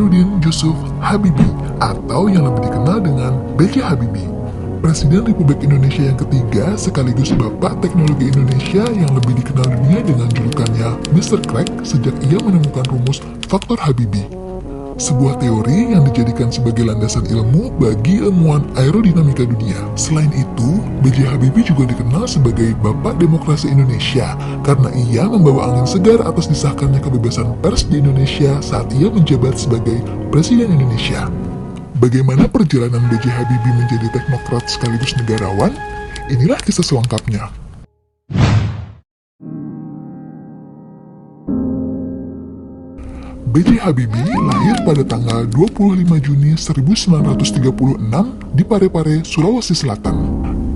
Baharudin Yusuf Habibie atau yang lebih dikenal dengan B.J. Habibie. Presiden Republik Indonesia yang ketiga sekaligus Bapak Teknologi Indonesia yang lebih dikenal dunia dengan julukannya Mr. Crack sejak ia menemukan rumus faktor Habibie. Sebuah teori yang dijadikan sebagai landasan ilmu bagi ilmuwan aerodinamika dunia. Selain itu, B.J. Habibie juga dikenal sebagai Bapak Demokrasi Indonesia karena ia membawa angin segar atas disahkannya kebebasan pers di Indonesia saat ia menjabat sebagai Presiden Indonesia. Bagaimana perjalanan B.J. Habibie menjadi teknokrat sekaligus negarawan? Inilah kisah selengkapnya. B.J. Habibie lahir pada tanggal 25 Juni 1936 di Parepare, Sulawesi Selatan.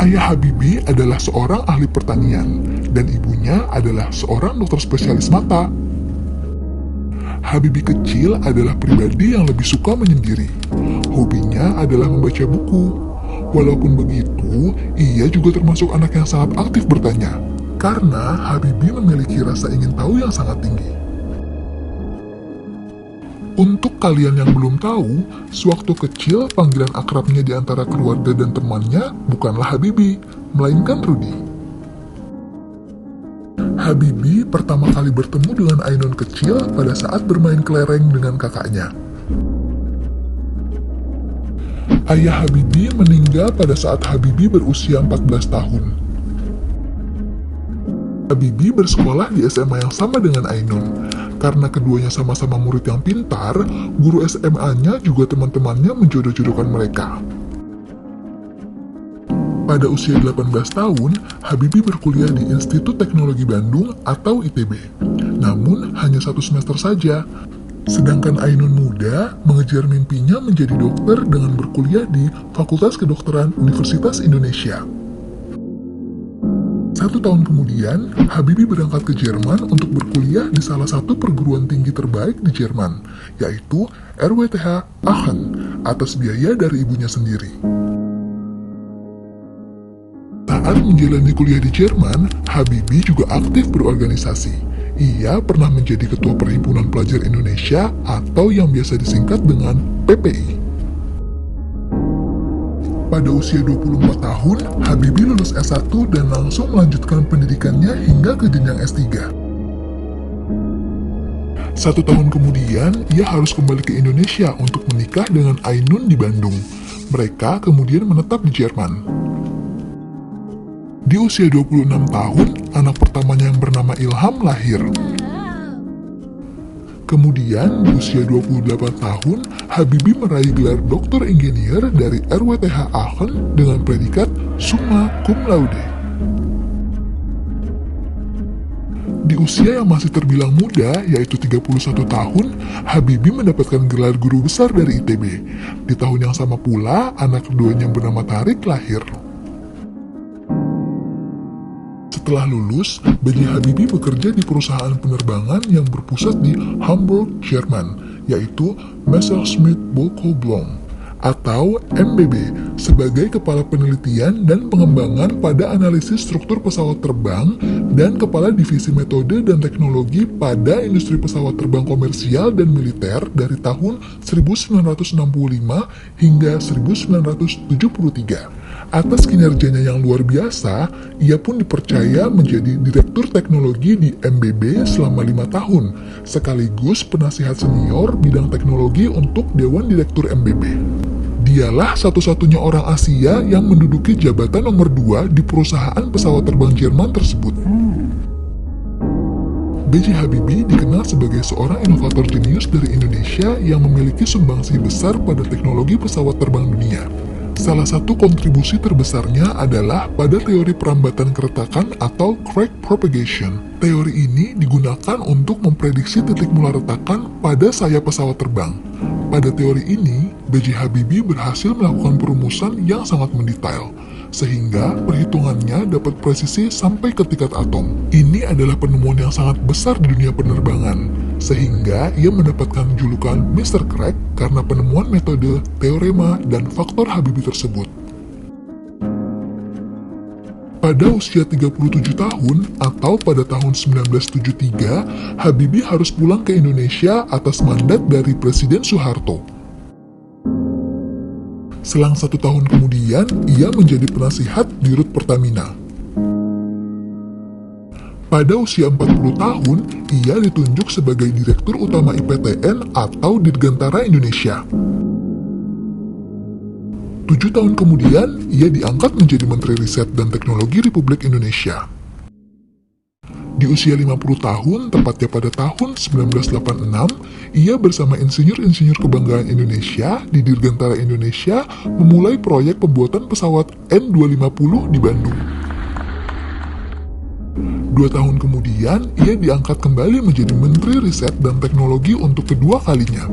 Ayah Habibie adalah seorang ahli pertanian dan ibunya adalah seorang dokter spesialis mata. Habibie kecil adalah pribadi yang lebih suka menyendiri. Hobinya adalah membaca buku. Walaupun begitu, ia juga termasuk anak yang sangat aktif bertanya, karena Habibie memiliki rasa ingin tahu yang sangat tinggi. Untuk kalian yang belum tahu, sewaktu kecil panggilan akrabnya di antara keluarga dan temannya bukanlah Habibie, melainkan Rudy. Habibie pertama kali bertemu dengan Ainun kecil pada saat bermain kelereng dengan kakaknya. Ayah Habibie meninggal pada saat Habibie berusia 14 tahun. Habibie bersekolah di SMA yang sama dengan Ainun. Karena keduanya sama-sama murid yang pintar, guru SMA-nya juga teman-temannya menjodoh-jodohkan mereka. Pada usia 18 tahun, Habibie berkuliah di Institut Teknologi Bandung atau ITB. Namun, hanya 1 semester saja. Sedangkan Ainun muda mengejar mimpinya menjadi dokter dengan berkuliah di Fakultas Kedokteran Universitas Indonesia. 1 tahun kemudian, Habibie berangkat ke Jerman untuk berkuliah di salah satu perguruan tinggi terbaik di Jerman, yaitu RWTH Aachen, atas biaya dari ibunya sendiri. Saat menjalani kuliah di Jerman, Habibie juga aktif berorganisasi. Ia pernah menjadi Ketua Perhimpunan Pelajar Indonesia atau yang biasa disingkat dengan PPI. Pada usia 24 tahun, Habibie lulus S1 dan langsung melanjutkan pendidikannya hingga ke jenjang S3. 1 tahun kemudian, ia harus kembali ke Indonesia untuk menikah dengan Ainun di Bandung. Mereka kemudian menetap di Jerman. Di usia 26 tahun, anak pertamanya yang bernama Ilham lahir. Kemudian, di usia 28 tahun, Habibie meraih gelar doktor ingenieur dari RWTH Aachen dengan predikat summa cum laude. Di usia yang masih terbilang muda, yaitu 31 tahun, Habibie mendapatkan gelar guru besar dari ITB. Di tahun yang sama pula, anak keduanya yang bernama Tariq lahir. Setelah lulus, B.J. Habibie bekerja di perusahaan penerbangan yang berpusat di Hamburg, Jerman, yaitu Messerschmitt Bölkow Blohm atau MBB, sebagai kepala penelitian dan pengembangan pada analisis struktur pesawat terbang dan kepala divisi metode dan teknologi pada industri pesawat terbang komersial dan militer dari tahun 1965 hingga 1973. Atas kinerjanya yang luar biasa, ia pun dipercaya menjadi Direktur Teknologi di MBB selama 5 tahun, sekaligus penasihat senior bidang teknologi untuk Dewan Direktur MBB. Dialah satu-satunya orang Asia yang menduduki jabatan nomor 2 di perusahaan pesawat terbang Jerman tersebut. B.J. Habibie dikenal sebagai seorang inovator jenius dari Indonesia yang memiliki sumbangsi besar pada teknologi pesawat terbang dunia. Salah satu kontribusi terbesarnya adalah pada teori perambatan keretakan atau crack propagation. Teori ini digunakan untuk memprediksi titik mula retakan pada sayap pesawat terbang. Pada teori ini, B.J. Habibie berhasil melakukan perumusan yang sangat mendetail, sehingga perhitungannya dapat presisi sampai ke tingkat atom. Ini adalah penemuan yang sangat besar di dunia penerbangan, sehingga ia mendapatkan julukan Mr. Crack karena penemuan metode, teorema, dan faktor Habibie tersebut. Pada usia 37 tahun atau pada tahun 1973, Habibie harus pulang ke Indonesia atas mandat dari Presiden Soeharto. Selang 1 tahun kemudian, ia menjadi penasihat di Rut Pertamina. Pada usia 40 tahun, ia ditunjuk sebagai Direktur Utama IPTN atau Dirgantara Indonesia. 7 tahun kemudian, ia diangkat menjadi Menteri Riset dan Teknologi Republik Indonesia. Di usia 50 tahun, tepatnya pada tahun 1986, ia bersama insinyur-insinyur kebanggaan Indonesia di Dirgantara Indonesia memulai proyek pembuatan pesawat N250 di Bandung. 2 tahun kemudian, ia diangkat kembali menjadi Menteri Riset dan Teknologi untuk kedua kalinya.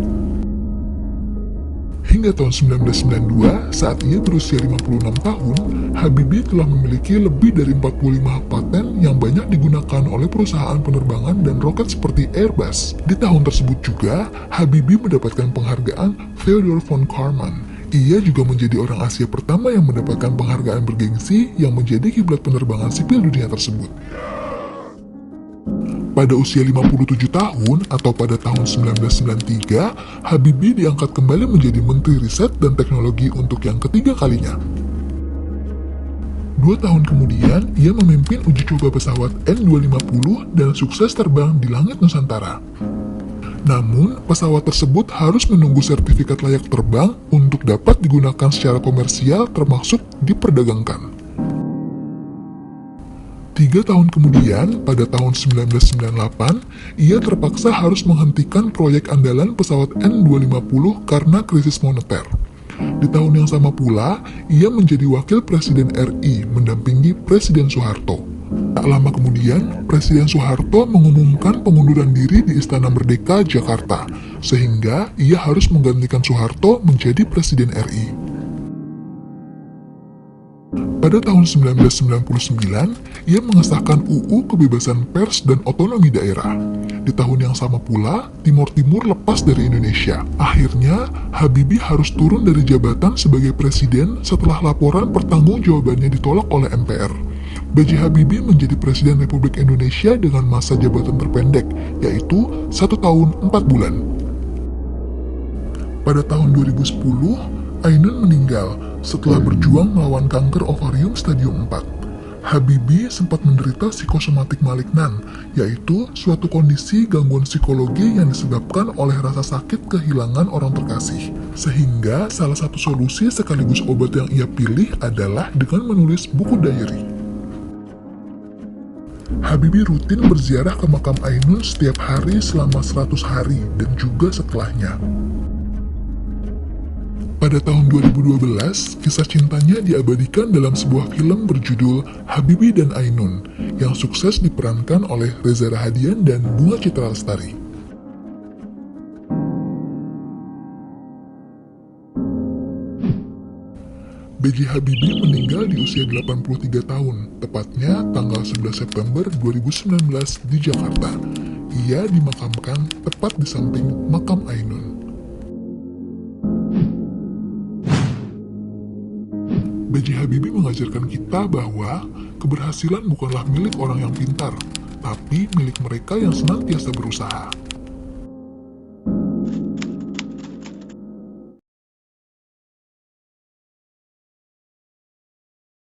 Hingga tahun 1992, saat ia berusia 56 tahun, Habibie telah memiliki lebih dari 45 paten yang banyak digunakan oleh perusahaan penerbangan dan roket seperti Airbus. Di tahun tersebut juga, Habibie mendapatkan penghargaan Theodore von Karman. Ia juga menjadi orang Asia pertama yang mendapatkan penghargaan bergengsi yang menjadi kiblat penerbangan sipil dunia tersebut. Pada usia 57 tahun atau pada tahun 1993, Habibie diangkat kembali menjadi Menteri Riset dan Teknologi untuk yang ketiga kalinya. 2 tahun kemudian, ia memimpin uji coba pesawat N250 dan sukses terbang di langit Nusantara. Namun, pesawat tersebut harus menunggu sertifikat layak terbang untuk dapat digunakan secara komersial termasuk diperdagangkan. 3 tahun kemudian, pada tahun 1998, ia terpaksa harus menghentikan proyek andalan pesawat N250 karena krisis moneter. Di tahun yang sama pula, ia menjadi Wakil Presiden RI mendampingi Presiden Soeharto. Tak lama kemudian, Presiden Soeharto mengumumkan pengunduran diri di Istana Merdeka, Jakarta, sehingga ia harus menggantikan Soeharto menjadi Presiden RI. Pada tahun 1999, ia mengesahkan UU Kebebasan Pers dan Otonomi Daerah. Di tahun yang sama pula, Timor Timur lepas dari Indonesia. Akhirnya, Habibie harus turun dari jabatan sebagai presiden setelah laporan pertanggungjawabannya ditolak oleh MPR. B.J. Habibie menjadi Presiden Republik Indonesia dengan masa jabatan terpendek, yaitu 1 tahun 4 bulan. Pada tahun 2010, Ainun meninggal setelah berjuang melawan kanker ovarium stadium 4. Habibie sempat menderita psikosomatik malignan, yaitu suatu kondisi gangguan psikologi yang disebabkan oleh rasa sakit kehilangan orang terkasih. Sehingga salah satu solusi sekaligus obat yang ia pilih adalah dengan menulis buku diary. Habibie rutin berziarah ke makam Ainun setiap hari selama 100 hari dan juga setelahnya. Pada tahun 2012, kisah cintanya diabadikan dalam sebuah film berjudul Habibie dan Ainun, yang sukses diperankan oleh Reza Rahadian dan Bunga Citra Lestari. B.J. Habibie meninggal di usia 83 tahun, tepatnya tanggal 11 September 2019 di Jakarta. Ia dimakamkan tepat di samping makam Ainun. B.J. Habibie mengajarkan kita bahwa keberhasilan bukanlah milik orang yang pintar, tapi milik mereka yang senantiasa berusaha.